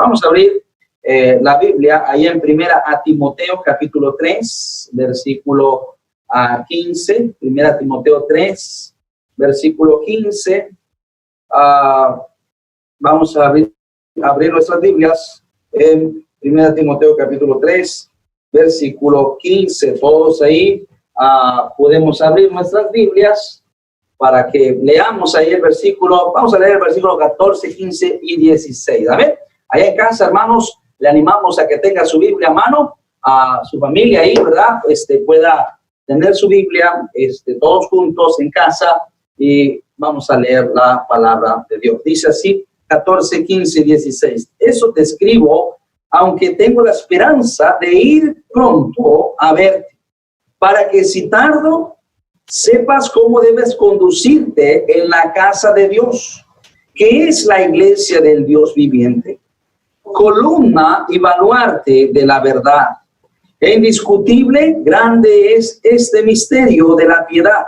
Vamos a abrir la Biblia ahí en Primera a Timoteo, capítulo 3, versículo 15. Primera Timoteo 3, versículo 15. Vamos a abrir nuestras Biblias en Primera Timoteo, capítulo 3, versículo 15. Todos ahí podemos abrir nuestras Biblias para que leamos ahí el versículo. Vamos a leer el versículo 14, 15 y 16. Amén. Allá en casa, hermanos, le animamos a que tenga su Biblia a mano, a su familia ahí, ¿verdad? Pueda tener su Biblia, todos juntos en casa, y vamos a leer la palabra de Dios. Dice así, 14, 15 y 16. Eso te escribo, aunque tengo la esperanza de ir pronto a verte, para que si tardo, sepas cómo debes conducirte en la casa de Dios, que es la iglesia del Dios viviente, columna y baluarte de la verdad. E indiscutible, grande es este misterio de la piedad.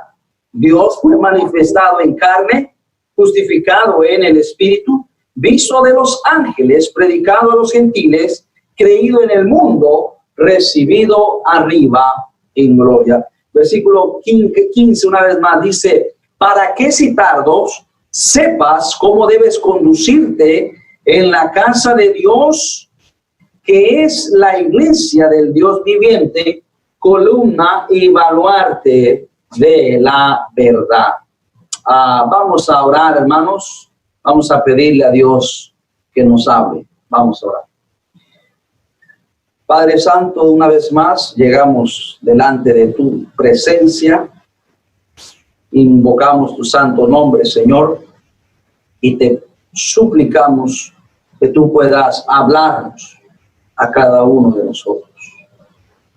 Dios fue manifestado en carne, justificado en el Espíritu, visto de los ángeles, predicado a los gentiles, creído en el mundo, recibido arriba en gloria. Versículo 15, una vez más, dice, para que si tardos, sepas cómo debes conducirte en la casa de Dios, que es la iglesia del Dios viviente, columna y baluarte de la verdad. Vamos a orar, hermanos. Vamos a pedirle a Dios que nos hable. Vamos a orar. Padre Santo, una vez más llegamos delante de tu presencia. Invocamos tu santo nombre, Señor, y te suplicamos que tú puedas hablarnos a cada uno de nosotros.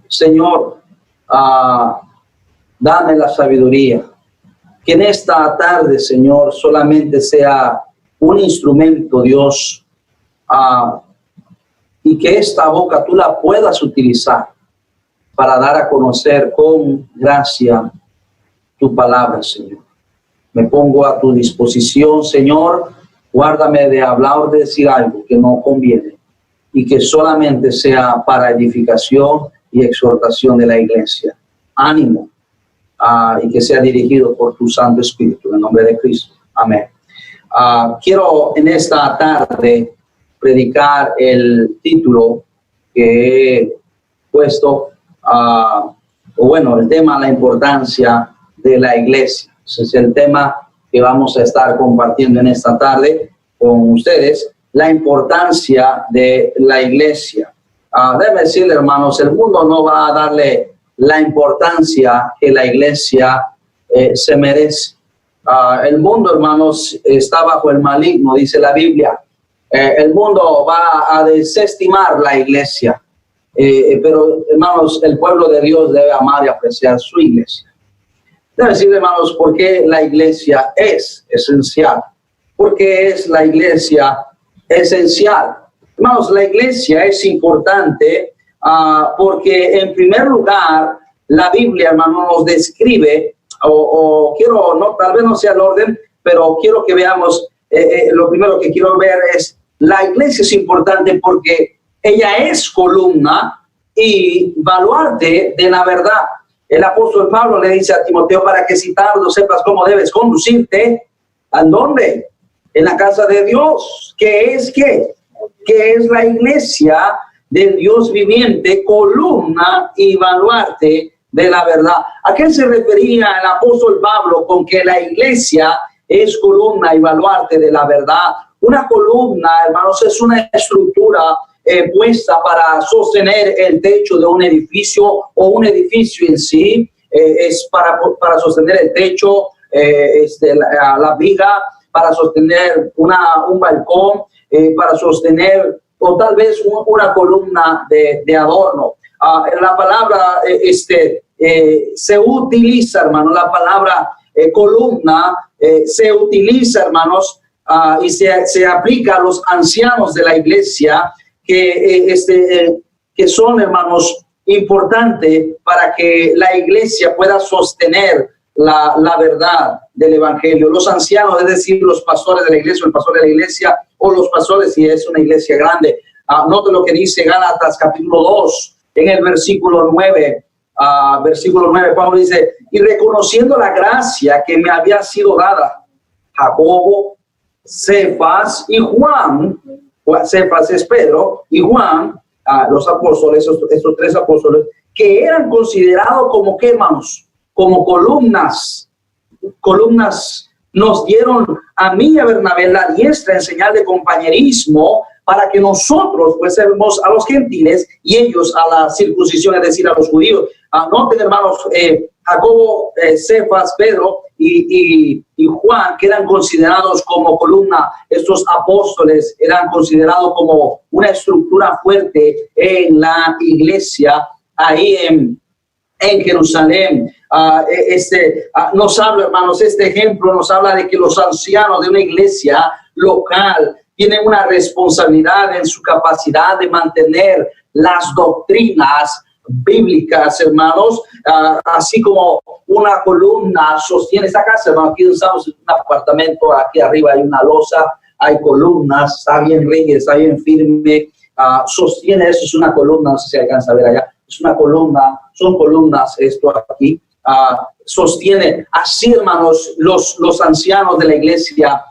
Señor, dame la sabiduría, que en esta tarde, Señor, solamente sea un instrumento, Dios, y que esta boca tú la puedas utilizar para dar a conocer con gracia tu palabra, Señor. Me pongo a tu disposición, Señor. Guárdame de hablar o de decir algo que no conviene y que solamente sea para edificación y exhortación de la iglesia. Ánimo, y que sea dirigido por tu Santo Espíritu, en el nombre de Cristo. Amén. Quiero en esta tarde predicar el título que he puesto, el tema, la importancia de la iglesia. Ese es el tema que vamos a estar compartiendo en esta tarde con ustedes, la importancia de la iglesia. Debe decirle, hermanos, el mundo no va a darle la importancia que la iglesia se merece. El mundo, hermanos, está bajo el maligno, dice la Biblia. El mundo va a desestimar la iglesia, pero, hermanos, el pueblo de Dios debe amar y apreciar su iglesia. Debe decirle, hermanos, por qué la iglesia es esencial. ¿Por qué es la iglesia esencial? Hermanos, la iglesia es importante porque, en primer lugar, la Biblia, hermano, nos describe, tal vez no sea el orden, pero quiero que veamos, lo primero que quiero ver es, la iglesia es importante porque ella es columna y baluarte de la verdad. El apóstol Pablo le dice a Timoteo, para que si tardo sepas cómo debes conducirte. ¿A dónde? En la casa de Dios. ¿Qué es qué? Que es la iglesia del Dios viviente, columna y baluarte de la verdad. ¿A qué se refería el apóstol Pablo con que la iglesia es columna y baluarte de la verdad? Una columna, hermanos, es una estructura puesta para sostener el techo de un edificio o un edificio en sí. Es para sostener el techo, la viga, para sostener un balcón, para sostener o tal vez una columna de adorno. La palabra se utiliza, hermano, la palabra columna se utiliza, hermanos, y se aplica a los ancianos de la iglesia que son, hermanos, importantes para que la iglesia pueda sostener la verdad del evangelio. Los ancianos, es decir, los pastores de la iglesia, o el pastor de la iglesia, o los pastores si es una iglesia grande, Note lo que dice Gálatas capítulo 2, en el versículo 9. Versículo 9, Pablo dice, y reconociendo la gracia que me había sido dada, Jacobo, Cefas y Juan, Cefas es Pedro, y Juan, los apóstoles, estos tres apóstoles, que eran considerados como, ¿qué, hermanos? Como columnas nos dieron a mí y a Bernabé la diestra en señal de compañerismo para que nosotros pues servamos a los gentiles y ellos a la circuncisión, es decir, a los judíos. Noten, hermanos, Jacobo, Cefas, Pedro y Juan, que eran considerados como columna. Estos apóstoles eran considerados como una estructura fuerte en la iglesia ahí en Jerusalén. Nos habla, hermanos, este ejemplo nos habla de que los ancianos de una iglesia local tienen una responsabilidad en su capacidad de mantener las doctrinas bíblicas, hermanos, así como una columna sostiene esta casa, hermano. Aquí estamos en un apartamento, aquí arriba hay una losa, hay columnas, está bien rígida, está bien firme, sostiene, eso es una columna, no sé si alcanza a ver allá, es una columna, son columnas esto aquí, sostiene, así, hermanos, los ancianos de la iglesia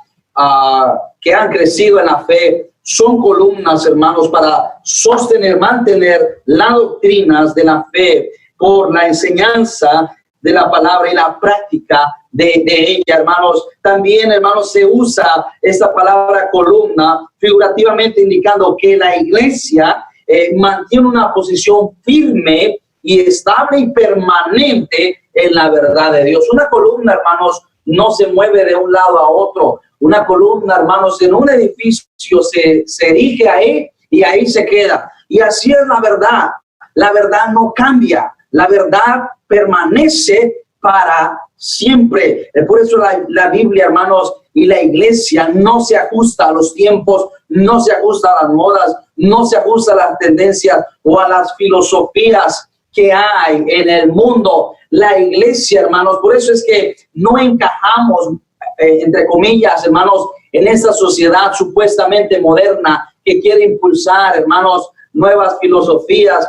que han crecido en la fe, son columnas, hermanos, para sostener, mantener las doctrinas de la fe por la enseñanza de la palabra y la práctica de ella, hermanos. También, hermanos, se usa esta palabra columna figurativamente indicando que la iglesia mantiene una posición firme y estable y permanente en la verdad de Dios. Una columna, hermanos, no se mueve de un lado a otro. Una columna, hermanos, en un edificio se erige ahí y ahí se queda. Y así es la verdad. La verdad no cambia. La verdad permanece para siempre. Por eso la Biblia, hermanos, y la iglesia no se ajusta a los tiempos, no se ajusta a las modas, no se ajusta a las tendencias o a las filosofías que hay en el mundo. La iglesia, hermanos, por eso es que no encajamos, entre comillas, hermanos, en esta sociedad supuestamente moderna que quiere impulsar, hermanos, nuevas filosofías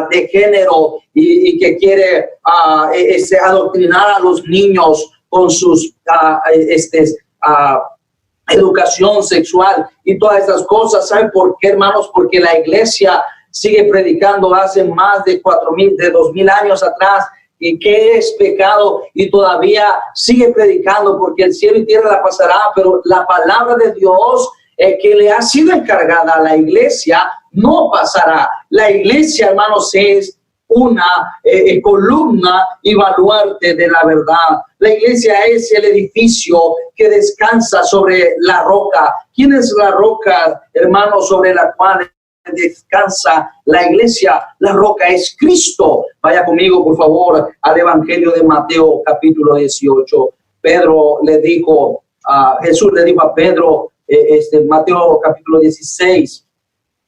de género y que quiere adoctrinar a los niños con sus educación sexual y todas estas cosas. ¿Saben por qué, hermanos? Porque la iglesia sigue predicando hace más de 2,000 años atrás y que es pecado, y todavía sigue predicando, porque el cielo y tierra la pasará, pero la palabra de Dios que le ha sido encargada a la iglesia no pasará. La iglesia, hermanos, es una columna y baluarte de la verdad. La iglesia es el edificio que descansa sobre la roca. ¿Quién es la roca, hermanos, sobre la cual descansa la iglesia? La roca es Cristo. Vaya conmigo, por favor, al Evangelio de Mateo, capítulo 18. Jesús le dijo a Pedro, Mateo capítulo 16,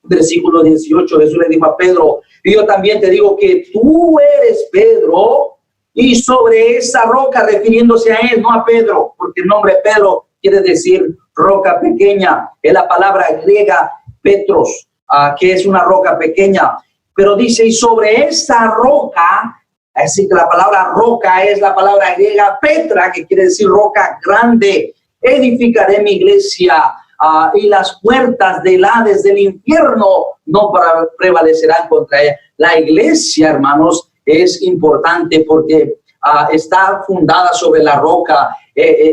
versículo 18, Jesús le dijo a Pedro, y yo también te digo que tú eres Pedro, y sobre esa roca, refiriéndose a él, no a Pedro, porque el nombre Pedro quiere decir roca pequeña, es la palabra griega Petros, que es una roca pequeña, pero dice, y sobre esta roca, así que la palabra roca es la palabra griega Petra, que quiere decir roca grande, edificaré mi iglesia, y las puertas del Hades, del infierno, no prevalecerán contra ella. La iglesia, hermanos, es importante porque está fundada sobre la roca.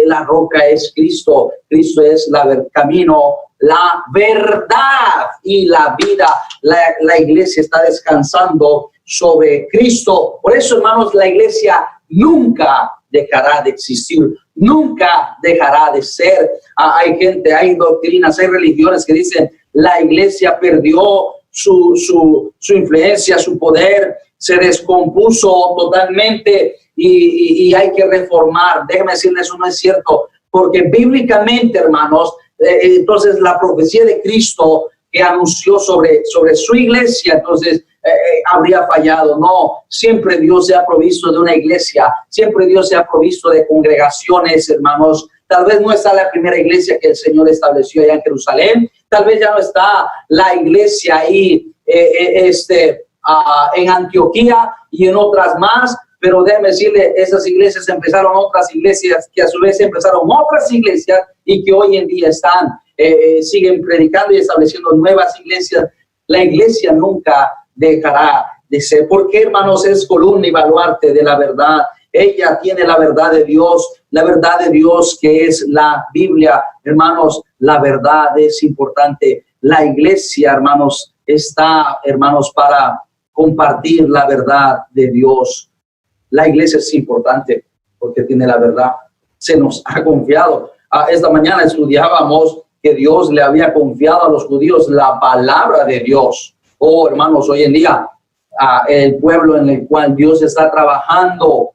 La roca es Cristo. Cristo es el camino, la verdad y la vida. La iglesia está descansando sobre Cristo. Por eso, hermanos, la iglesia nunca dejará de existir, nunca dejará de ser. Hay gente, hay doctrinas, hay religiones que dicen la iglesia perdió su influencia, su poder, se descompuso totalmente y hay que reformar. Déjeme decirles, eso no es cierto, porque bíblicamente, hermanos, entonces la profecía de Cristo que anunció sobre su iglesia, entonces habría fallado. No, siempre Dios se ha provisto de una iglesia, siempre Dios se ha provisto de congregaciones, hermanos, Tal vez no está la primera iglesia que el Señor estableció allá en Jerusalén. Tal vez ya no está la iglesia ahí en Antioquía y en otras más. Pero déjeme decirle, esas iglesias empezaron otras iglesias que a su vez empezaron otras iglesias y que hoy en día están, siguen predicando y estableciendo nuevas iglesias. La iglesia nunca dejará de ser, porque, hermanos, es columna y baluarte de la verdad. Ella tiene la verdad de Dios que es la Biblia. Hermanos, la verdad es importante. La iglesia, hermanos, está, hermanos, para compartir la verdad de Dios. La iglesia es importante porque tiene la verdad. Se nos ha confiado. Esta mañana estudiábamos que Dios le había confiado a los judíos la palabra de Dios. Oh, hermanos, hoy en día, el pueblo en el cual Dios está trabajando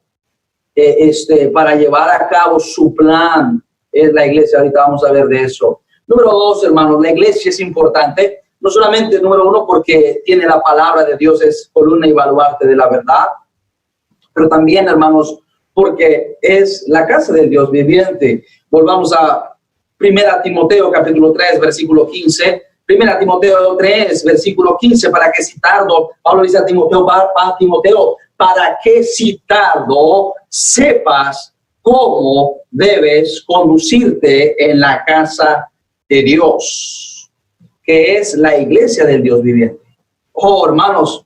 para llevar a cabo su plan es la iglesia. Ahorita vamos a ver de eso. Número 2, hermanos, la iglesia es importante. No solamente, número 1, porque tiene la palabra de Dios, es columna y baluarte de la verdad. Pero también, hermanos, porque es la casa del Dios viviente. Volvamos a 1 Timoteo capítulo 3, versículo 15. 1 Timoteo 3, versículo 15, para que si tardo, Pablo dice a Timoteo, para que si tardo sepas cómo debes conducirte en la casa de Dios, que es la iglesia del Dios viviente. Oh, hermanos,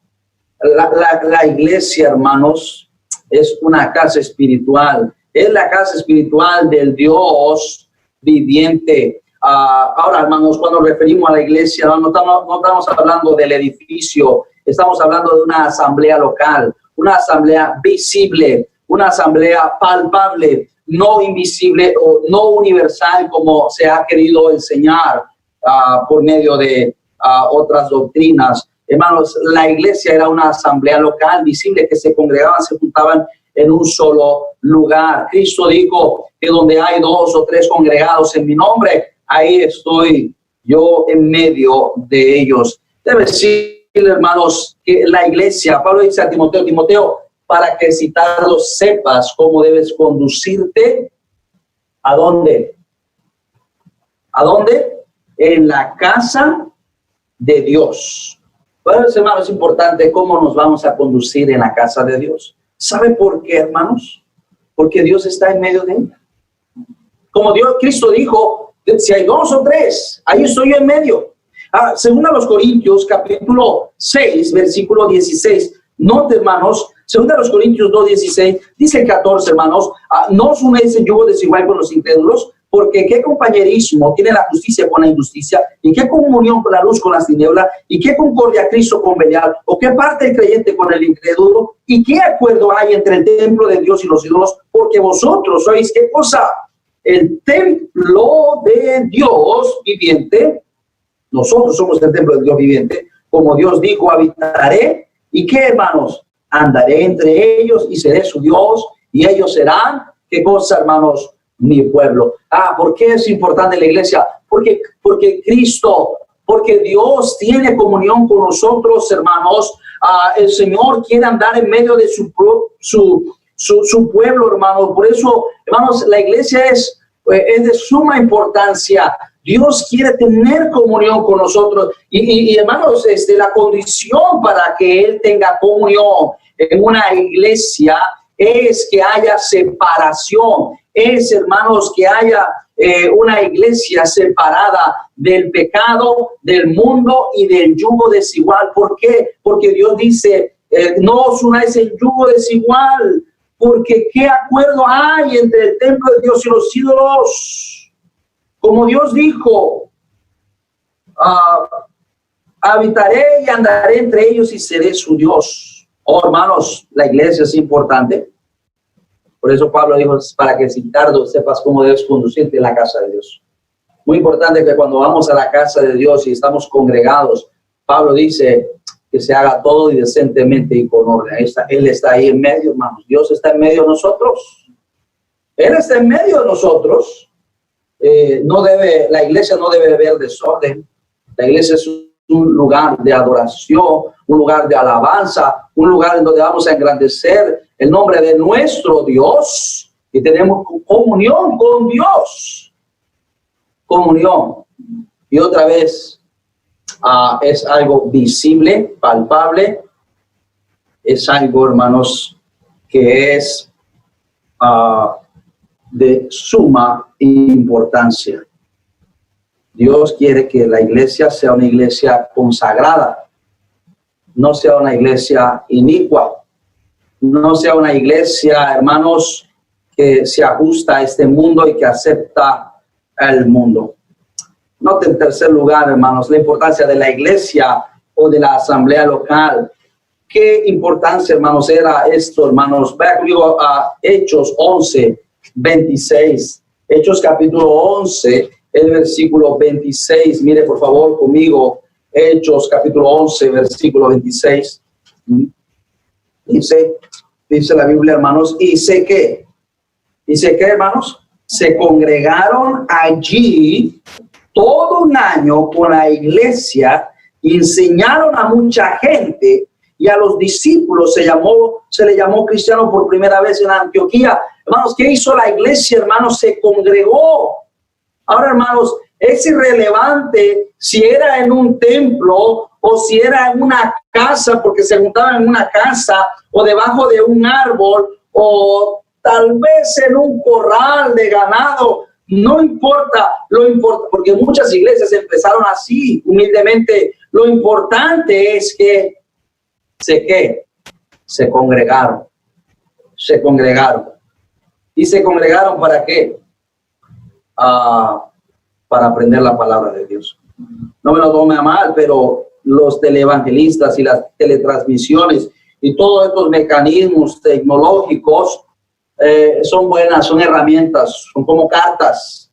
la iglesia, hermanos, es una casa espiritual. Es la casa espiritual del Dios viviente. Ahora, hermanos, cuando nos referimos a la iglesia, no estamos hablando del edificio. Estamos hablando de una asamblea local, una asamblea visible, una asamblea palpable, no invisible o no universal como se ha querido enseñar por medio de otras doctrinas. Hermanos, la iglesia era una asamblea local, visible, que se congregaban, se juntaban en un solo lugar. Cristo dijo que donde hay 2 o 3 congregados en mi nombre, ahí estoy yo en medio de ellos. Debe decir, hermanos, que la iglesia, Pablo dice a Timoteo, para que si tardo sepas cómo debes conducirte. ¿A dónde? ¿A dónde? En la casa de Dios. Bueno, hermanos, es importante cómo nos vamos a conducir en la casa de Dios. ¿Sabe por qué, hermanos? Porque Dios está en medio de ella. Como Cristo dijo, si hay 2 o 3, ahí estoy yo en medio. Según a los Corintios, capítulo 6, versículo 16. Note, hermanos, según a los Corintios 2:16, dice el 14, hermanos, no os unáis en yugo desigual con los incrédulos, porque qué compañerismo tiene la justicia con la injusticia, y qué comunión con la luz con las tinieblas, y qué concordia Cristo con Belial, o qué parte el creyente con el incrédulo, y qué acuerdo hay entre el templo de Dios y los ídolos, porque vosotros sois, ¿qué cosa? El templo de Dios viviente. Nosotros somos el templo de Dios viviente. Como Dios dijo, habitaré, ¿y qué, hermanos? Andaré entre ellos y seré su Dios, y ellos serán, ¿qué cosa, hermanos? Mi pueblo. ¿Por qué es importante la iglesia? Porque Cristo, porque Dios tiene comunión con nosotros, hermanos. El Señor quiere andar en medio de su pueblo, hermanos. Por eso, hermanos, la iglesia es de suma importancia. Dios quiere tener comunión con nosotros. Y hermanos, la condición para que Él tenga comunión en una iglesia es que haya separación. Es, hermanos, que haya una iglesia separada del pecado, del mundo y del yugo desigual. ¿Por qué? Porque Dios dice, no os unáis en yugo desigual, porque ¿qué acuerdo hay entre el templo de Dios y los ídolos? Como Dios dijo, habitaré y andaré entre ellos y seré su Dios. Oh, hermanos, la iglesia es importante. Por eso Pablo dijo, para que si tardo sepas cómo debes conducirte en la casa de Dios. Muy importante que cuando vamos a la casa de Dios y estamos congregados, Pablo dice que se haga todo y decentemente y con orden. Él está ahí en medio, hermanos. Dios está en medio de nosotros. Él está en medio de nosotros. La iglesia no debe haber desorden. La iglesia es un lugar de adoración, un lugar de alabanza, un lugar en donde vamos a engrandecer el nombre de nuestro Dios. y tenemos comunión con Dios. Comunión. Y otra vez, es algo visible, palpable. Es algo, hermanos, que es de suma importancia. Dios quiere que la iglesia sea una iglesia consagrada, no sea una iglesia inicua, no sea una iglesia, hermanos, que se ajusta a este mundo y que acepta el mundo. Note en tercer lugar, hermanos, la importancia de la iglesia o de la asamblea local. ¿Qué importancia, hermanos, era esto, hermanos? Vea conmigo a Hechos 11, 26. Hechos capítulo 11, el versículo 26. Mire, por favor, conmigo. Hechos capítulo 11, versículo 26. Dice la Biblia, hermanos, Dice que, hermanos, se congregaron allí todo un año con la iglesia y enseñaron a mucha gente, y a los discípulos se le llamó cristiano por primera vez en Antioquía. Hermanos, ¿qué hizo la iglesia, hermanos? Se congregó. Ahora, hermanos, es irrelevante si era en un templo o si era en una casa, porque se juntaban en una casa o debajo de un árbol o tal vez en un corral de ganado. No importa, porque muchas iglesias empezaron así, humildemente. Lo importante es que se congregaron. Se congregaron. ¿Y se congregaron para qué? Para aprender la palabra de Dios. No me lo tome a mal, pero los televangelistas y las teletransmisiones y todos estos mecanismos tecnológicos son buenas, son herramientas, son como cartas.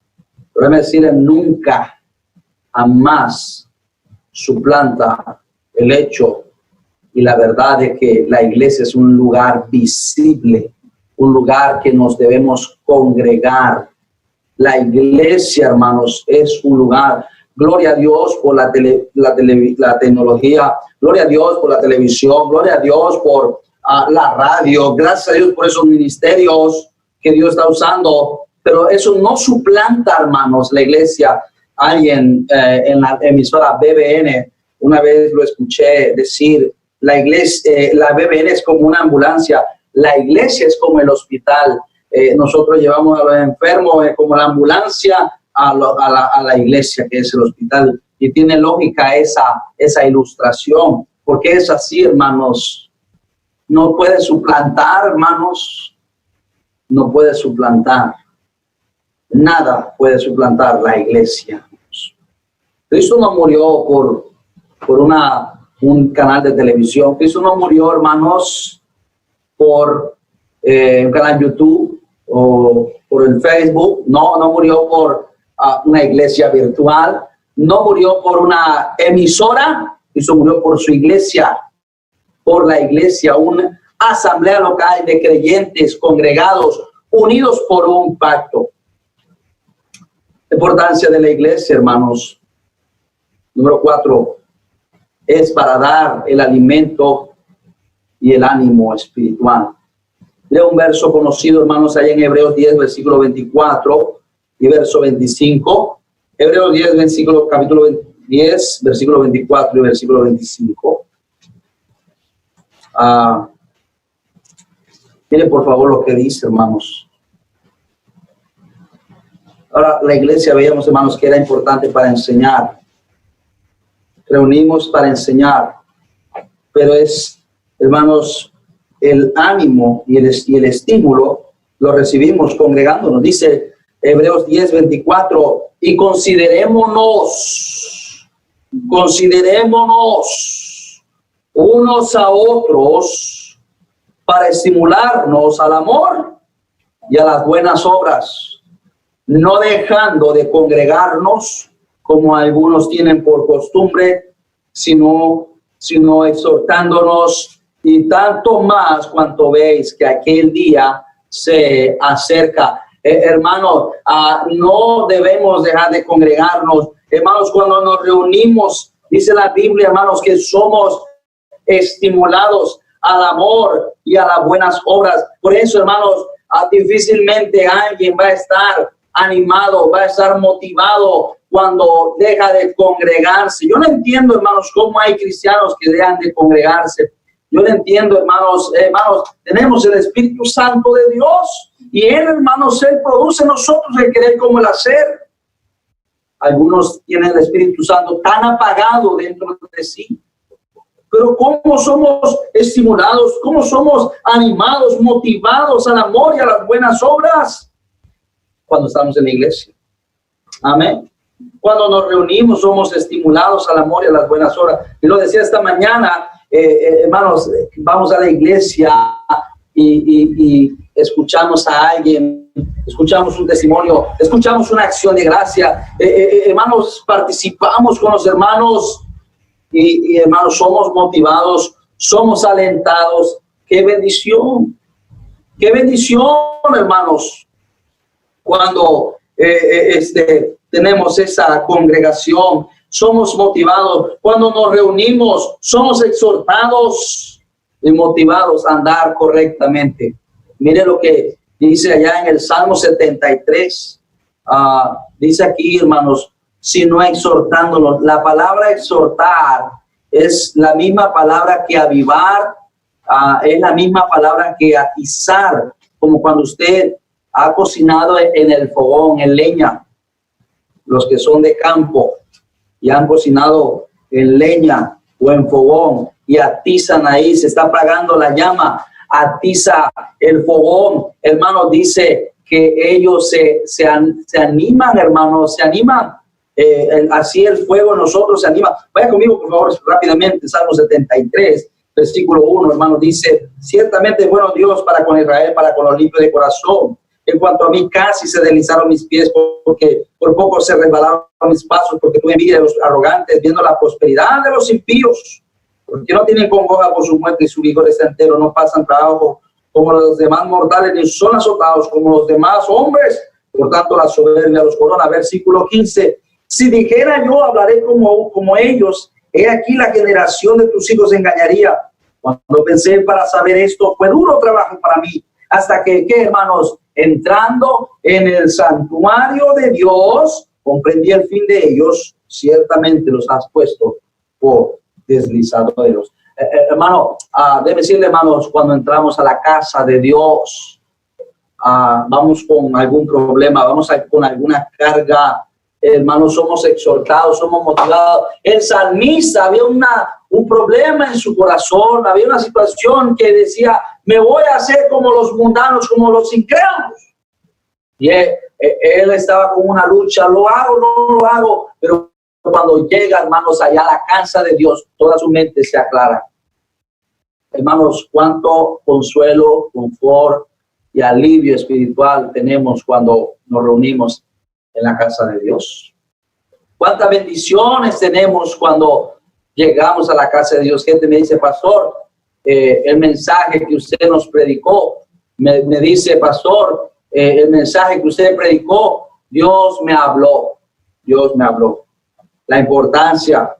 Pero déjame decirles, nunca, jamás suplanta el hecho y la verdad de que la iglesia es un lugar visible, un lugar que nos debemos congregar. La iglesia, hermanos, es un lugar. Gloria a Dios por la tecnología, gloria a Dios por la televisión, gloria a Dios por la radio, gracias a Dios por esos ministerios que Dios está usando, pero eso no suplanta, hermanos, la iglesia. Alguien en la emisora BBN, una vez lo escuché decir, la iglesia, la BBN es como una ambulancia, la iglesia es como el hospital. Nosotros llevamos a los enfermos como la ambulancia a la iglesia, que es el hospital. Y tiene lógica esa ilustración, porque es así, hermanos. No puede suplantar, hermanos. No puede suplantar. Nada puede suplantar la iglesia. Cristo no murió por un canal de televisión. Cristo no murió, hermanos, por un canal de YouTube o por el Facebook. No murió por una iglesia virtual. No murió por una emisora. Cristo murió por su iglesia, por la iglesia, una asamblea local de creyentes congregados, unidos por un pacto. La importancia de la iglesia, hermanos. Número 4, es para dar el alimento y el ánimo espiritual. Leo un verso conocido, hermanos, allá en Hebreos 10, versículo 24 y verso 25. Hebreos 10, capítulo 10, versículo 24 y versículo 25. Miren, por favor, lo que dice, hermanos. Ahora, la iglesia, veíamos, hermanos, que era importante para enseñar. Reunimos para enseñar, pero es, hermanos, el ánimo y el estímulo lo recibimos congregándonos. Dice Hebreos 10, 24, y considerémonos unos a otros para estimularnos al amor y a las buenas obras, no dejando de congregarnos como algunos tienen por costumbre, sino exhortándonos, y tanto más cuanto veis que aquel día se acerca. Hermanos, no debemos dejar de congregarnos. Hermanos, cuando nos reunimos, dice la Biblia, hermanos, que somos estimulados al amor y a las buenas obras. Por eso, hermanos, difícilmente alguien va a estar animado, va a estar motivado cuando deja de congregarse. Yo no entiendo, hermanos, cómo hay cristianos que dejan de congregarse. Yo no entiendo, hermanos, tenemos el Espíritu Santo de Dios y Él, hermanos, Él produce en nosotros el querer como el hacer. Algunos tienen el Espíritu Santo tan apagado dentro de sí. Pero ¿cómo somos estimulados? ¿Cómo somos animados, motivados al amor y a las buenas obras? Cuando estamos en la iglesia. Amén. Cuando nos reunimos somos estimulados al amor y a las buenas obras. Y lo decía esta mañana, hermanos, vamos a la iglesia y escuchamos a alguien, escuchamos un testimonio, escuchamos una acción de gracia. Hermanos, participamos con los hermanos y hermanos, somos motivados, somos alentados. ¡Qué bendición! ¡Qué bendición, hermanos! Cuando tenemos esa congregación, somos motivados. Cuando nos reunimos, somos exhortados y motivados a andar correctamente. Mire lo que dice allá en el Salmo 73. Dice aquí, hermanos, sino exhortándonos. La palabra exhortar es la misma palabra que avivar, es la misma palabra que atizar, como cuando usted ha cocinado en el fogón, en leña. Los que son de campo y han cocinado en leña o en fogón y atizan ahí, se está apagando la llama, atiza el fogón. Hermanos, dice que ellos se animan, hermanos, se animan. Así el fuego en nosotros se anima. Vaya conmigo, por favor, rápidamente, Salmo 73, versículo 1, hermanos, dice: ciertamente es bueno Dios para con Israel, para con los limpios de corazón. En cuanto a mí, casi se deslizaron mis pies, porque por poco se resbalaron mis pasos, porque tuve envidia de los arrogantes, viendo la prosperidad de los impíos, porque no tienen congoja por su muerte y su vigor está entero, no pasan trabajo como los demás mortales, ni son azotados como los demás hombres. Por tanto, la soberbia los corona. Versículo 15. Si dijera yo, hablaré como ellos, he aquí la generación de tus hijos engañaría. Cuando pensé para saber esto, fue duro trabajo para mí, hasta que, ¿qué, hermanos? Entrando en el santuario de Dios, comprendí el fin de ellos. Ciertamente los has puesto por deslizaderos. Hermano, debe decirle, hermanos, cuando entramos a la casa de Dios, vamos con algún problema, vamos con alguna carga, hermanos, somos exhortados, somos motivados. El salmista había un problema en su corazón, había una situación que decía: me voy a hacer como los mundanos, como los incrédulos. Y él estaba con una lucha: lo hago, no lo hago. Pero cuando llega, hermanos, allá a la casa de Dios, toda su mente se aclara. Hermanos, cuánto consuelo, confort y alivio espiritual tenemos cuando nos reunimos en la casa de Dios. Cuántas bendiciones tenemos cuando llegamos a la casa de Dios. Gente me dice: pastor, el mensaje que usted nos predicó, me dice: pastor, el mensaje que usted predicó, Dios me habló. Dios me habló. La importancia,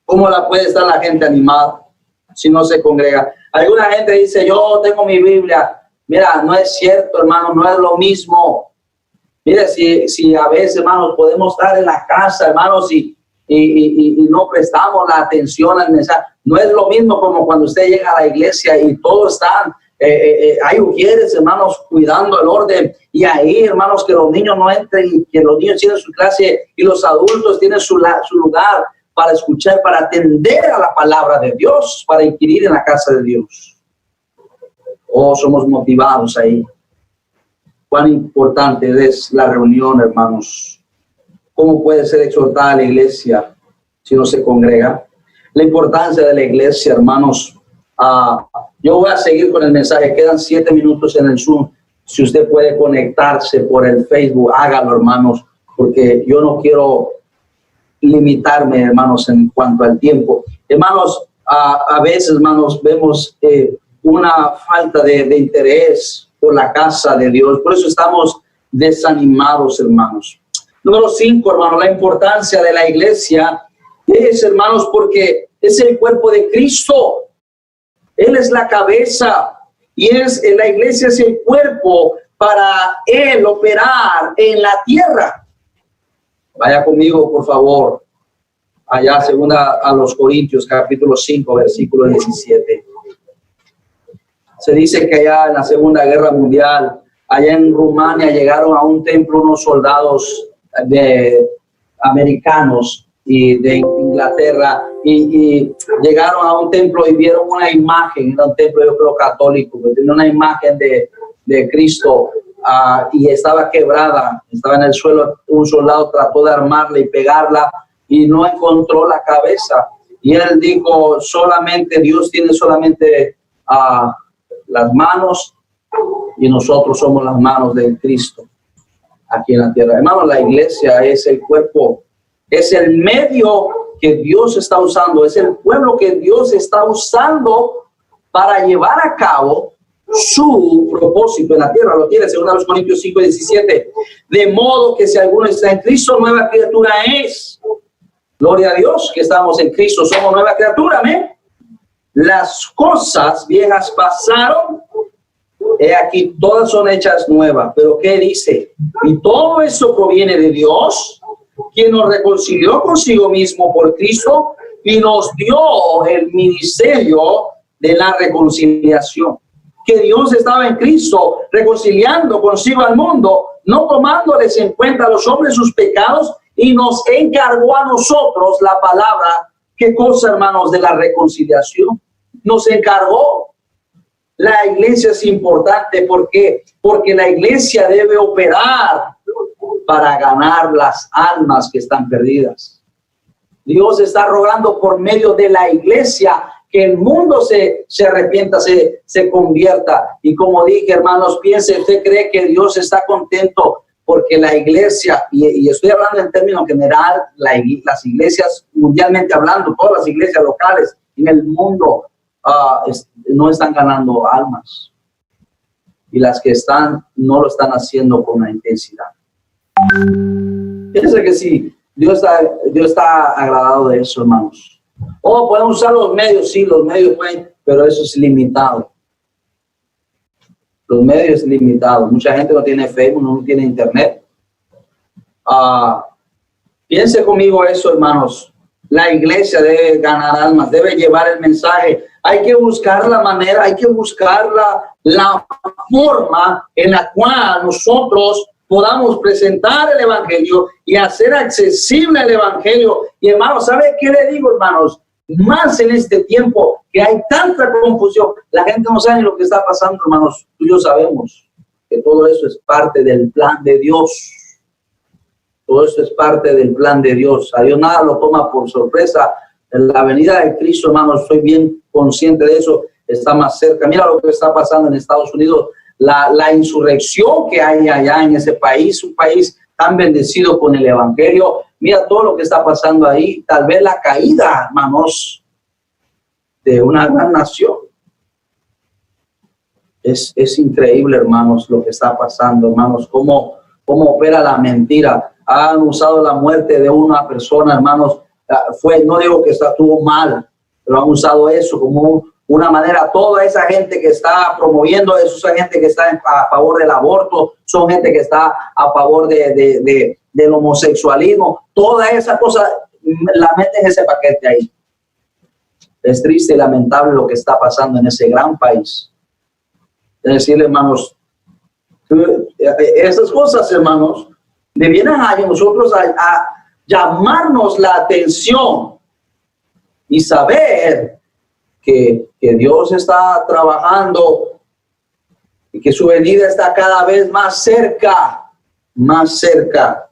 ¿cómo la puede estar la gente animada si no se congrega? Alguna gente dice: yo tengo mi Biblia. Mira, no es cierto, hermano, no es lo mismo. Mire, si a veces, hermanos, podemos estar en la casa, hermanos, y no prestamos la atención al mensaje. No es lo mismo como cuando usted llega a la iglesia y todos están, hay mujeres, hermanos, cuidando el orden, y ahí, hermanos, que los niños no entren, que los niños tienen su clase y los adultos tienen su lugar para escuchar, para atender a la palabra de Dios, para inquirir en la casa de Dios. Somos motivados ahí. Cuán importante es la reunión, hermanos. ¿Cómo puede ser exhortada la iglesia si no se congrega? La importancia de la iglesia, hermanos. Yo voy a seguir con el mensaje. Quedan 7 minutos en el Zoom. Si usted puede conectarse por el Facebook, hágalo, hermanos, porque yo no quiero limitarme, hermanos, en cuanto al tiempo. Hermanos, a veces, hermanos, vemos una falta de interés por la casa de Dios. Por eso estamos desanimados, hermanos. Número 5, hermanos, la importancia de la iglesia es, hermanos, porque es el cuerpo de Cristo. Él es la cabeza. Y la iglesia es el cuerpo para Él operar en la tierra. Vaya conmigo, por favor, allá segunda a los Corintios, capítulo 5, versículo 17. Se dice que allá en la Segunda Guerra Mundial, allá en Rumania, llegaron a un templo unos soldados americanos y de Inglaterra y llegaron a un templo y vieron una imagen, era un templo yo creo católico, que tenía una imagen de Cristo y estaba quebrada, estaba en el suelo. Un soldado trató de armarla y pegarla y no encontró la cabeza, y él dijo: solamente Dios tiene solamente las manos, y nosotros somos las manos de Cristo aquí en la tierra. Hermanos, la iglesia es el cuerpo, es el medio que Dios está usando, es el pueblo que Dios está usando para llevar a cabo su propósito en la tierra. Lo tiene según Corintios 5, 17. De modo que si alguno está en Cristo, nueva criatura es. Gloria a Dios que estamos en Cristo, somos nueva criatura, amén. Las cosas viejas pasaron, he aquí todas son hechas nuevas. Pero ¿qué dice? Y todo eso proviene de Dios, quien nos reconcilió consigo mismo por Cristo y nos dio el ministerio de la reconciliación. Que Dios estaba en Cristo reconciliando consigo al mundo, no tomándoles en cuenta a los hombres sus pecados, y nos encargó a nosotros la palabra. ¿Qué cosa, hermanos? De la reconciliación. Nos encargó. La iglesia es importante. ¿Por qué? Porque la iglesia debe operar para ganar las almas que están perdidas. Dios está rogando por medio de la iglesia que el mundo se arrepienta, se convierta. Y como dije, hermanos, piense, ¿usted cree que Dios está contento porque la iglesia, y estoy hablando en términos general, las iglesias mundialmente hablando, todas las iglesias locales en el mundo no están ganando almas? Y las que están, no lo están haciendo con la intensidad. Piensa que sí, Dios está agradado de eso, hermanos. Podemos usar los medios, sí, los medios pueden, pero eso es limitado. Los medios es limitado. Mucha gente no tiene Facebook, no tiene internet. Piense conmigo eso, hermanos. La iglesia debe ganar almas, debe llevar el mensaje. Hay que buscar la manera, hay que buscar la forma en la cual nosotros podamos presentar el evangelio y hacer accesible el evangelio. Y hermanos, ¿sabe qué le digo, hermanos? Más en este tiempo que hay tanta confusión, la gente no sabe lo que está pasando, hermanos. Tú y yo sabemos que todo eso es parte del plan de Dios. Todo eso es parte del plan de Dios. A Dios nada lo toma por sorpresa. En la venida de Cristo, hermanos, estoy bien consciente de eso, está más cerca. Mira lo que está pasando en Estados Unidos, la insurrección que hay allá en ese país, un país tan bendecido con el evangelio. Mira todo lo que está pasando ahí. Tal vez la caída, hermanos, de una gran nación. Es increíble, hermanos, lo que está pasando, hermanos, cómo opera la mentira. Han usado la muerte de una persona, hermanos. No digo que estuvo mal, pero han usado eso como una manera. Toda esa gente que está promoviendo eso, esa gente que está a favor del aborto, son gente que está a favor del homosexualismo, toda esa cosa la meten en ese paquete ahí. Es triste y lamentable lo que está pasando en ese gran país. Es decir, hermanos, esas cosas, hermanos, debieran a nosotros a llamarnos la atención y saber que Dios está trabajando y que su venida está cada vez más cerca, más cerca.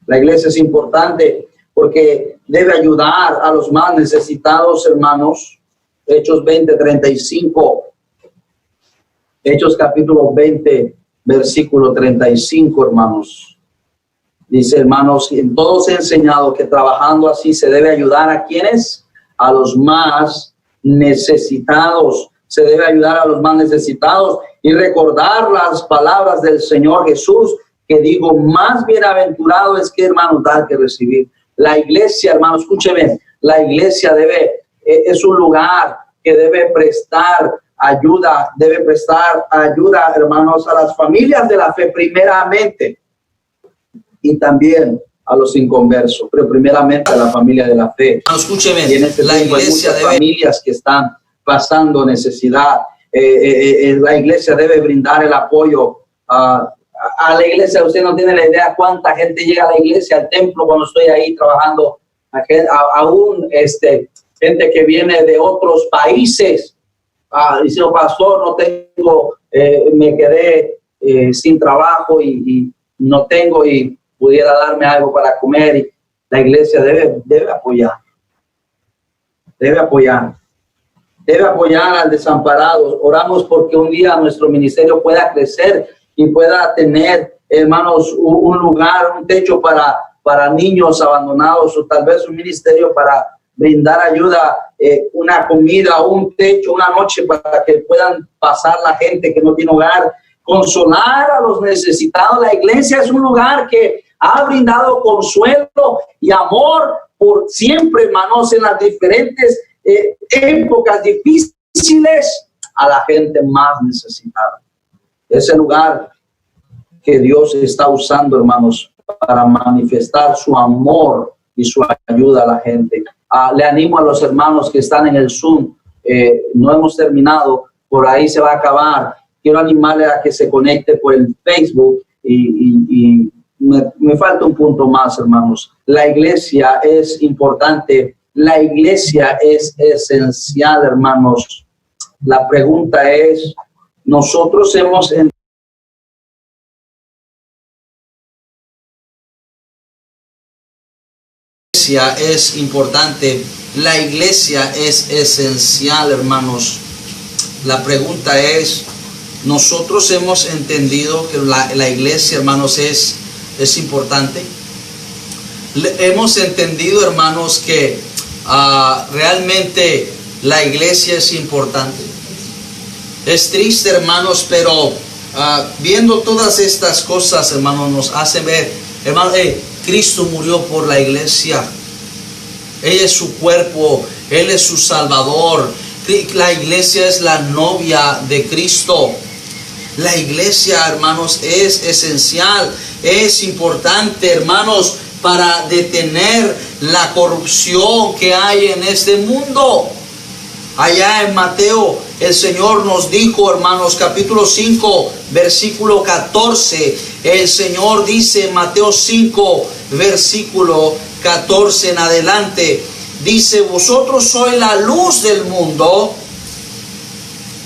La iglesia es importante porque debe ayudar a los más necesitados, hermanos. Hechos 20:35. Hechos capítulo 20, versículo 35, hermanos. Dice, hermanos, en todos he enseñado que trabajando así se debe ayudar a quienes, a los más necesitados. Se debe ayudar a los más necesitados y recordar las palabras del Señor Jesús, que digo, más bienaventurado es que, hermanos, dar que recibir. La iglesia, hermanos, escúcheme, la iglesia es un lugar que debe prestar ayuda, debe prestar ayuda, hermanos, a las familias de la fe primeramente y también a los inconversos, pero primeramente a la familia de la fe. Escúcheme, Y en este la tiempo hay iglesia muchas debe, familias que están pasando necesidad. La iglesia debe brindar el apoyo a la iglesia. Usted no tiene la idea cuánta gente llega a la iglesia, al templo, cuando estoy ahí trabajando. Aún gente que viene de otros países, diciendo, pastor, no tengo, me quedé sin trabajo y no tengo y pudiera darme algo para comer. Y la iglesia debe apoyar. Debe apoyar. Debe apoyar al desamparado. Oramos porque un día nuestro ministerio pueda crecer y pueda tener, hermanos, un lugar, un techo para niños abandonados, o tal vez un ministerio para brindar ayuda, una comida, un techo, una noche para que puedan pasar la gente que no tiene hogar, consolar a los necesitados. La iglesia es un lugar que ha brindado consuelo y amor por siempre, hermanos, en las diferentes épocas difíciles a la gente más necesitada. Ese lugar que Dios está usando, hermanos, para manifestar su amor y su ayuda a la gente. Le animo a los hermanos que están en el Zoom, no hemos terminado, por ahí se va a acabar. Quiero animarle a que se conecte por el Facebook y me falta un punto más, hermanos. La iglesia es importante. La iglesia es esencial, hermanos. La pregunta es, nosotros hemos es importante, la iglesia es esencial, hermanos. La pregunta es, nosotros hemos entendido que la iglesia, hermanos, es importante. Hemos entendido, hermanos, que realmente la iglesia es importante. Es triste, hermanos, pero viendo todas estas cosas, hermanos, nos hace ver, hermanos, Cristo murió por la iglesia. Él es su cuerpo, Él es su Salvador. La iglesia es la novia de Cristo. La iglesia, hermanos, es esencial, es importante, hermanos, para detener la corrupción que hay en este mundo. Allá en Mateo, el Señor nos dijo, hermanos, capítulo 5, versículo 14. El Señor dice en Mateo 5, versículo 14 en adelante. Dice, vosotros sois la luz del mundo.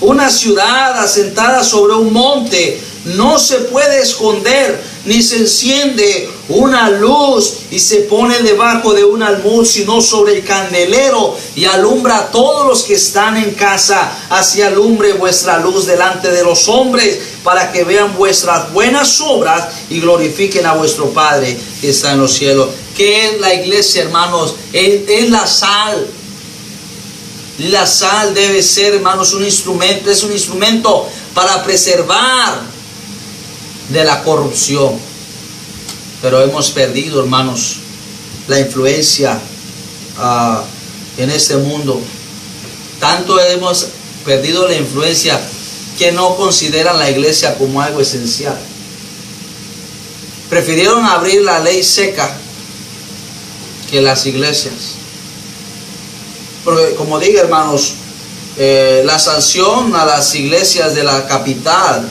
Una ciudad asentada sobre un monte no se puede esconder, ni se enciende una luz y se pone debajo de un almud, sino sobre el candelero y alumbra a todos los que están en casa. Así alumbre vuestra luz delante de los hombres, para que vean vuestras buenas obras y glorifiquen a vuestro Padre que está en los cielos. ¿Qué es la iglesia, hermanos? Es la sal. La sal debe ser, hermanos, un instrumento, es un instrumento para preservar de la corrupción. Pero hemos perdido, hermanos, la influencia en este mundo. Tanto hemos perdido la influencia que no consideran la iglesia como algo esencial. Prefirieron abrir la ley seca que las iglesias. Porque, como digo, hermanos, la sanción a las iglesias de la capital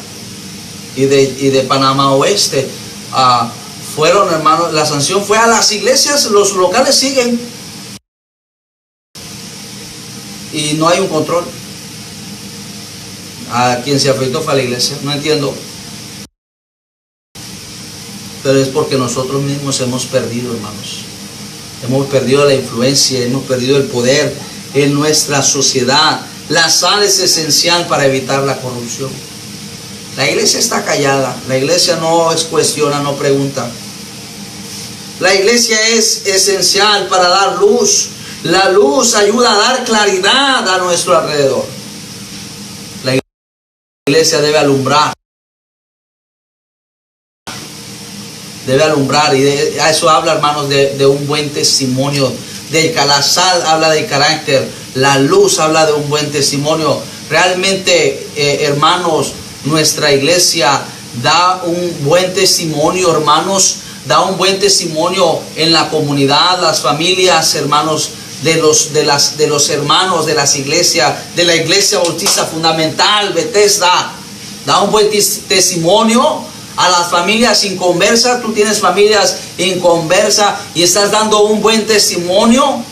y de Panamá Oeste fueron, hermanos, la sanción fue a las iglesias. Los locales siguen y no hay un control. A quien se afectó fue a la iglesia. No entiendo, pero es porque nosotros mismos hemos perdido, hermanos. Hemos perdido la influencia, hemos perdido el poder en nuestra sociedad. La sal es esencial para evitar la corrupción. La iglesia está callada, la iglesia no cuestiona, no pregunta. La iglesia es esencial para dar luz. La luz ayuda a dar claridad a nuestro alrededor. La iglesia debe alumbrar. Debe alumbrar, y a eso habla, hermanos, de un buen testimonio. La sal habla del carácter, la luz habla de un buen testimonio. realmente, hermanos, nuestra iglesia da un buen testimonio, hermanos, da un buen testimonio en la comunidad, las familias, hermanos, de los hermanos de las iglesias, de la iglesia bautista fundamental, Bethesda, da un buen testimonio a las familias inconversas. Tú tienes familias inconversas y estás dando un buen testimonio,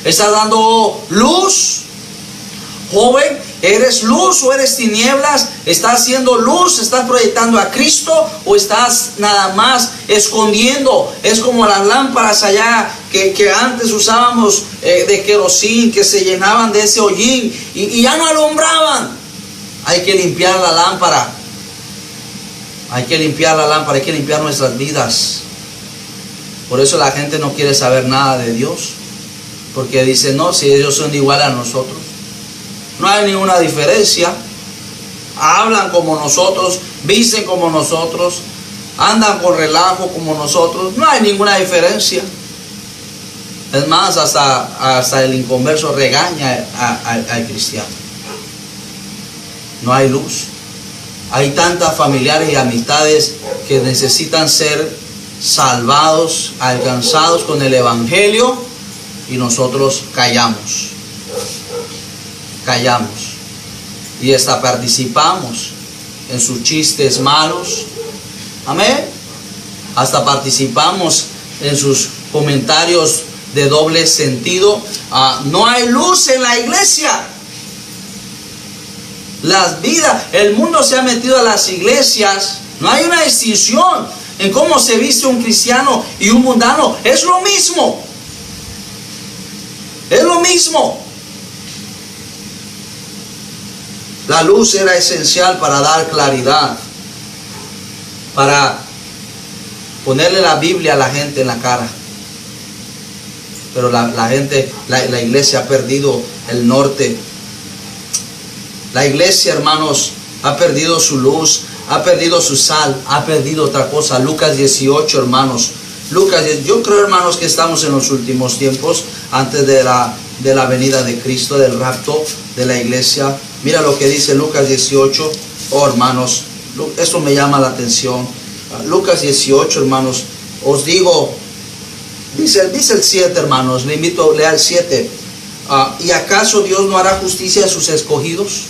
estás dando luz. Joven, ¿eres luz o eres tinieblas? ¿Estás haciendo luz? ¿Estás proyectando a Cristo? ¿O estás nada más escondiendo? Es como las lámparas allá que antes usábamos de querosín, que se llenaban de ese hollín y ya no alumbraban. Hay que limpiar la lámpara. Hay que limpiar la lámpara, hay que limpiar nuestras vidas. Por eso la gente no quiere saber nada de Dios. Porque dice, no, si ellos son iguales a nosotros. No hay ninguna diferencia. Hablan como nosotros, visten como nosotros, andan con relajo como nosotros. No hay ninguna diferencia. Es más, hasta el inconverso regaña al cristiano. No hay luz. Hay tantas familiares y amistades que necesitan ser salvados, alcanzados con el evangelio, y nosotros callamos. Callamos y hasta participamos en sus chistes malos. Amén. Hasta participamos en sus comentarios de doble sentido. No hay luz en la iglesia. Las vidas, el mundo se ha metido a las iglesias. No hay una distinción en cómo se viste un cristiano y un mundano. Es lo mismo. Es lo mismo. La luz era esencial para dar claridad, para ponerle la Biblia a la gente en la cara. Pero la iglesia ha perdido el norte. La iglesia, hermanos, ha perdido su luz, ha perdido su sal, ha perdido otra cosa. Lucas 18, hermanos. Yo creo, hermanos, que estamos en los últimos tiempos, antes de la venida de Cristo, del rapto de la iglesia. Mira lo que dice Lucas 18. Oh, hermanos, esto me llama la atención. Lucas 18, hermanos, os digo, dice el 7, hermanos, le invito a leer el 7. ¿Y acaso Dios no hará justicia a sus escogidos,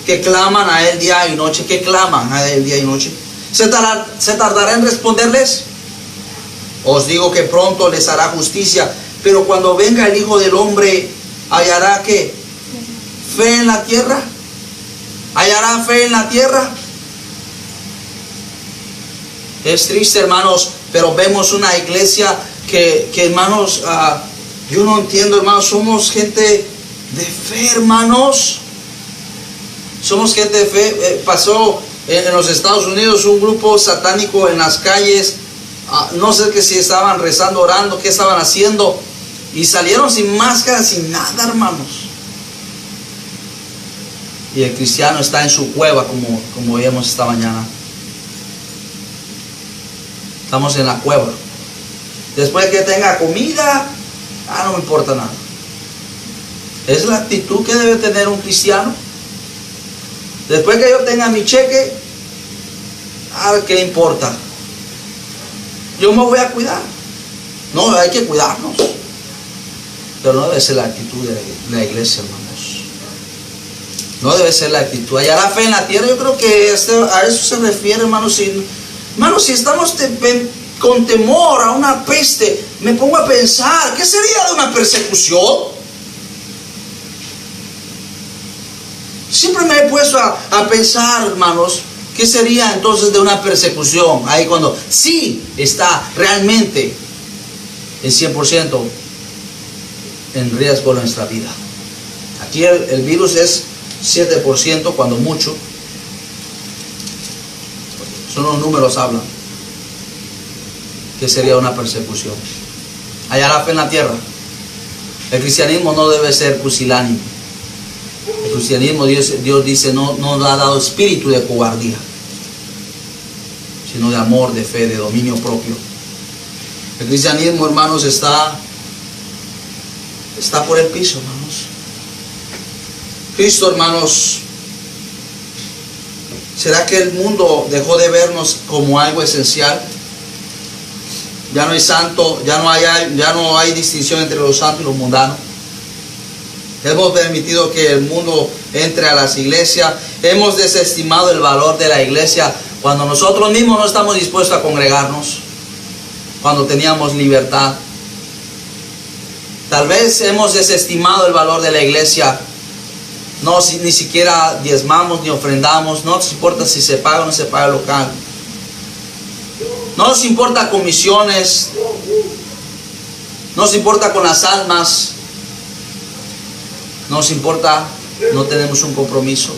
que claman a Él día y noche? ¿Que claman a Él día y noche? ¿Se tardará en responderles? Os digo que pronto les hará justicia. Pero cuando venga el Hijo del Hombre, ¿hallará qué? ¿Fe en la tierra? ¿Hallará fe en la tierra? Es triste, hermanos, pero vemos una iglesia que hermanos, yo no entiendo, hermanos. Somos gente de fe, hermanos. Somos gente de fe. Pasó en los Estados Unidos un grupo satánico en las calles. No sé que si estaban rezando, orando, qué estaban haciendo, y salieron sin máscara, sin nada, hermanos. Y el cristiano está en su cueva, como vimos esta mañana. Estamos en la cueva. Después que tenga comida, no me importa nada. Es la actitud que debe tener un cristiano. Después que yo tenga mi cheque, ¿qué importa? Yo me voy a cuidar. No, hay que cuidarnos. Pero no debe ser la actitud de la iglesia, hermanos. No debe ser la actitud. ¿Hallará fe en la tierra? Yo creo que a eso se refiere, hermanos. Hermanos, si estamos con temor a una peste, me pongo a pensar, ¿qué sería de una persecución? Siempre me he puesto a pensar, hermanos, ¿qué sería entonces de una persecución? Ahí cuando sí está realmente en 100% en riesgo nuestra vida. Aquí el virus es 7% cuando mucho. Son los números hablan. ¿Qué sería una persecución? ¿Hallará fe en la tierra? El cristianismo no debe ser pusilánime. El cristianismo, Dios dice, no nos ha dado espíritu de cobardía, sino de amor, de fe, de dominio propio. El cristianismo, hermanos, está por el piso, hermanos. Cristo, hermanos, ¿será que el mundo dejó de vernos como algo esencial? Ya no hay santo, ya no hay distinción entre los santos y los mundanos. Hemos permitido que el mundo entre a las iglesias. Hemos desestimado el valor de la iglesia cuando nosotros mismos no estamos dispuestos a congregarnos, cuando teníamos libertad. Tal vez hemos desestimado el valor de la iglesia. No, ni siquiera diezmamos ni ofrendamos. No nos importa si se paga o no se paga local. No nos importa con misiones. No nos importa con las almas. No nos importa, no tenemos un compromiso.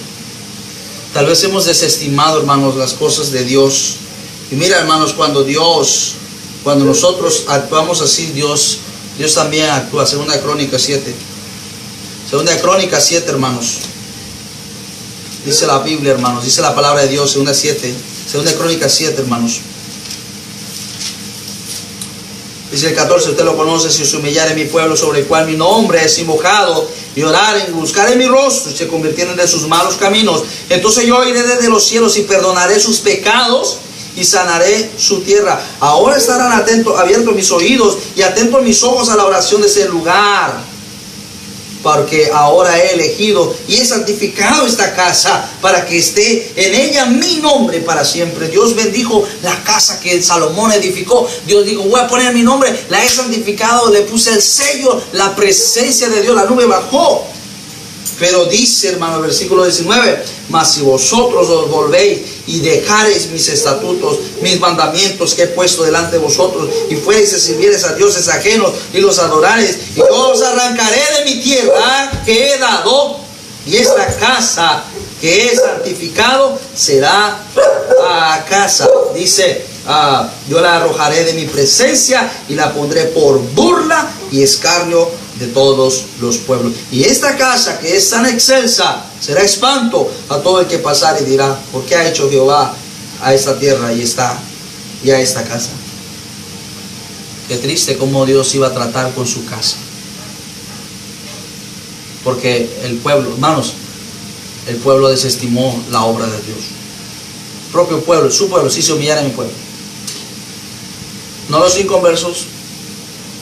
Tal vez hemos desestimado, hermanos, las cosas de Dios. Y mira, hermanos, cuando nosotros actuamos así, Dios también actúa. Segunda Crónica 7. Segunda Crónica 7, hermanos. Dice la Biblia, hermanos. Dice la palabra de Dios, Segunda Crónica 7, hermanos. Dice el 14, usted lo conoce: si se humillare mi pueblo sobre el cual mi nombre es invocado, y oraren, buscaré mi rostro, y se convirtieren de sus malos caminos, entonces yo iré desde los cielos y perdonaré sus pecados y sanaré su tierra. Ahora estarán abiertos mis oídos y atentos mis ojos a la oración de ese lugar, porque ahora he elegido y he santificado esta casa para que esté en ella mi nombre para siempre. Dios bendijo la casa que Salomón edificó. Dios dijo: voy a poner mi nombre, la he santificado, le puse el sello, la presencia de Dios, la nube bajó. Pero dice, hermano, versículo 19: mas si vosotros os volvéis y dejareis mis estatutos, mis mandamientos que he puesto delante de vosotros, y fuereis y sirviereis a dioses ajenos y los adorareis, y yo os arrancaré de mi tierra que he dado, y esta casa que he santificado será a casa. Dice: yo la arrojaré de mi presencia y la pondré por burla y escarnio de todos los pueblos. Y esta casa que es tan excelsa será espanto a todo el que pasare y dirá: ¿por qué ha hecho Jehová a esta tierra y a esta casa? Qué triste cómo Dios iba a tratar con su casa. Porque el pueblo, hermanos, el pueblo desestimó la obra de Dios. El propio pueblo, su pueblo, si se humillara mi pueblo. No los inconversos,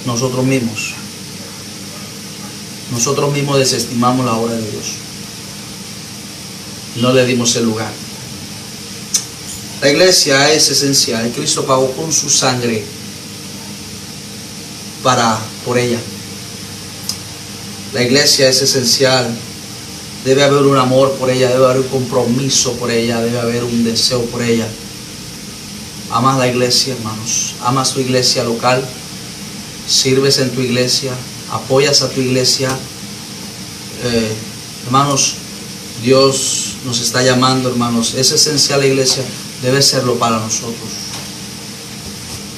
nosotros mismos. Nosotros mismos desestimamos la obra de Dios. No le dimos el lugar. La iglesia es esencial. Cristo pagó con su sangre por ella. La iglesia es esencial. Debe haber un amor por ella, debe haber un compromiso por ella, debe haber un deseo por ella. Amas la iglesia, hermanos. Amas tu iglesia local. Sirves en tu iglesia. Apoyas a tu iglesia. Hermanos, Dios nos está llamando, hermanos. Es esencial la iglesia. Debe serlo para nosotros.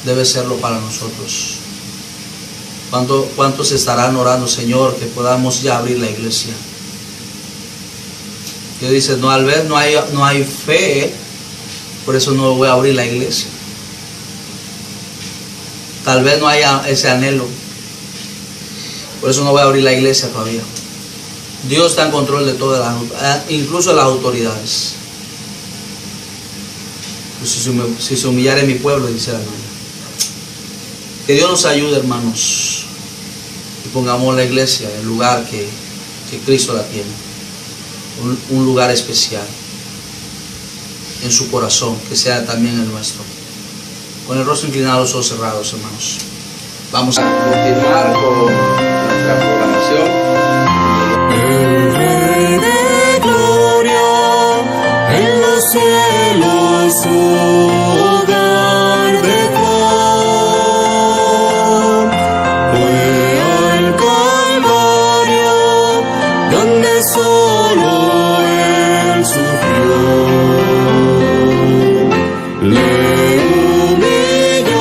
Debe serlo para nosotros. ¿Cuántos estarán orando, Señor, que podamos ya abrir la iglesia? Dios dice: no, al ver no hay fe, por eso no voy a abrir la iglesia. Tal vez no haya ese anhelo, por eso no voy a abrir la iglesia todavía. Dios está en control de todas incluso de las autoridades. Pues si se humillare mi pueblo, dice la Biblia. Que Dios nos ayude, hermanos, y pongamos la iglesia en el lugar que Cristo la tiene. Un lugar especial en su corazón, que sea también el nuestro. Con el rostro inclinado, los ojos cerrados, hermanos. Vamos a continuar con nuestra programación. El Rey de gloria en los cielos, su hogar dejó. Fue al Calvario, donde solo Él sufrió. Le humillaron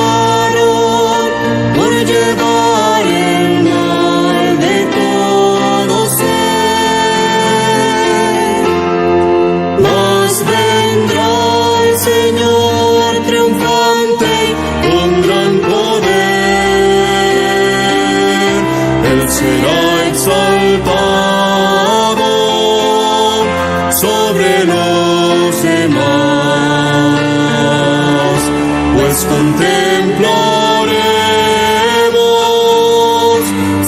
por llevar el mal de todo ser. Mas vendrá el Señor triunfante con gran poder. Él será exaltado pues contemplaremos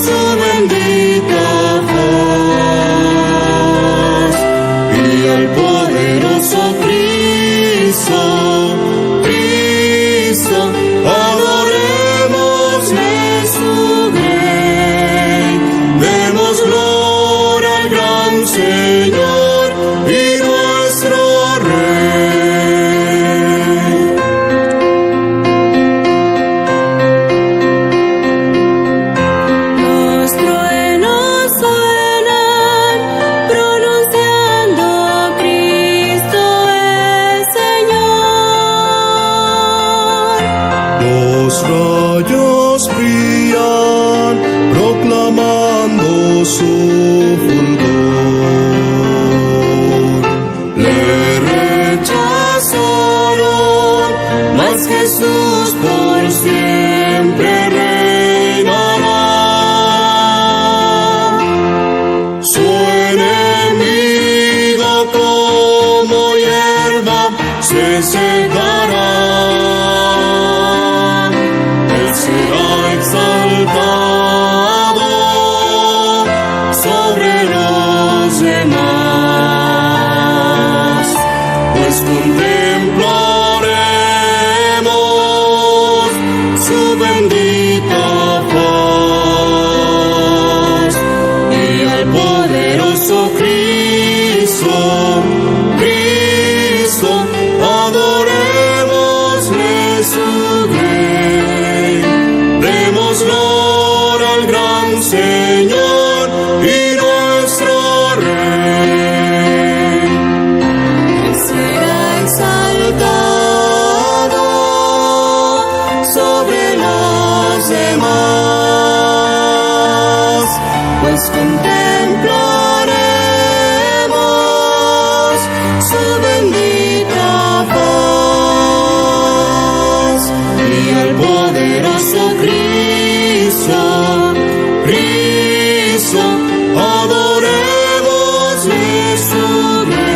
su bendita faz y al poderoso Cristo, Cristo, adorémosle su grey, demos gloria al gran Señor y nuestro Rey. Los truenos suenan, pronunciando Cristo es Señor. Los rayos brillan, proclamando su fulgor. Le rechazaron, mas Jesús por siempre reinará. Su enemigo como hierba se secará. Él será exaltado sobre los demás, pues contemplaremos su bendita faz y al poderoso Cristo, Cristo, adorémosle su grey, demos gloria al gran Señor y nuestro Rey. Será exaltado sobre los demás, pues contemplaremos su bendita faz y al poderoso Cristo, Cristo, Adorémosle su grey.